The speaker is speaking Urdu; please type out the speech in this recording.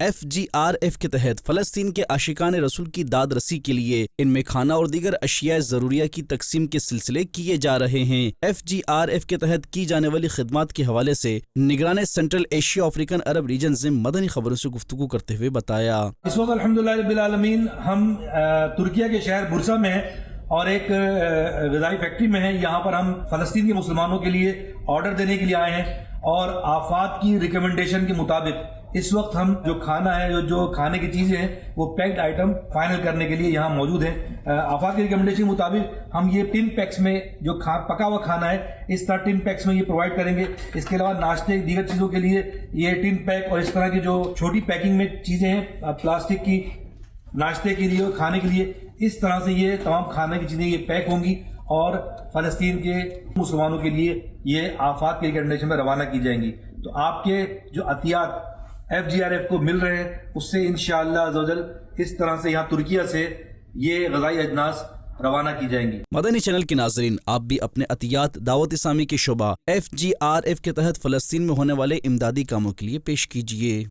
FGRF کے تحت فلسطین کے عاشقان رسول کی داد رسی کے لیے ان میں کھانا اور دیگر اشیاء ضروریہ کی تقسیم کے سلسلے کیے جا رہے ہیں۔ FGRF کے تحت کی جانے والی خدمات کے حوالے سے نگران سینٹرل ایشیا افریقن عرب ریجن نے مدنی خبروں سے گفتگو کرتے ہوئے بتایا، اس وقت الحمدللہ رب العالمین ہم ترکیہ کے شہر برسا میں ہیں اور ایک غذائی فیکٹری میں ہیں۔ یہاں پر ہم فلسطین کے مسلمانوں کے لیے آرڈر دینے کے لیے آئے ہیں اور آفات کی ریکمنڈیشن کے مطابق اس وقت ہم جو کھانا ہے، جو کھانے کی چیزیں ہیں، وہ پیکڈ آئٹم فائنل کرنے کے لیے یہاں موجود ہیں۔ آفات کی ریکمنڈیشن کے مطابق ہم یہ ٹن پیکس میں جو پکا ہوا کھانا ہے اس طرح ٹن پیکس میں یہ پرووائڈ کریں گے۔ اس کے علاوہ ناشتے دیگر چیزوں کے لیے یہ ٹن پیک اور اس طرح کی جو چھوٹی پیکنگ میں چیزیں ہیں پلاسٹک کی، ناشتے کے لیے اور کھانے کے لیے، اس طرح سے یہ تمام کھانے کی چیزیں یہ پیک ہوں گی اور فلسطین کے مسلمانوں کے لیے یہ آفات کی ریکمنڈیشن میں روانہ کی جائیں گی۔ تو آپ کے جو عطیات FGRF کو مل رہے ہیں اس سے انشاءاللہ عزوجل اس طرح سے یہاں ترکیہ سے یہ غذائی اجناس روانہ کی جائیں گی۔ مدنی چینل کے ناظرین، آپ بھی اپنے عطیات دعوت اسلامی کے شعبہ FGRF کے تحت فلسطین میں ہونے والے امدادی کاموں کے لیے پیش کیجیے۔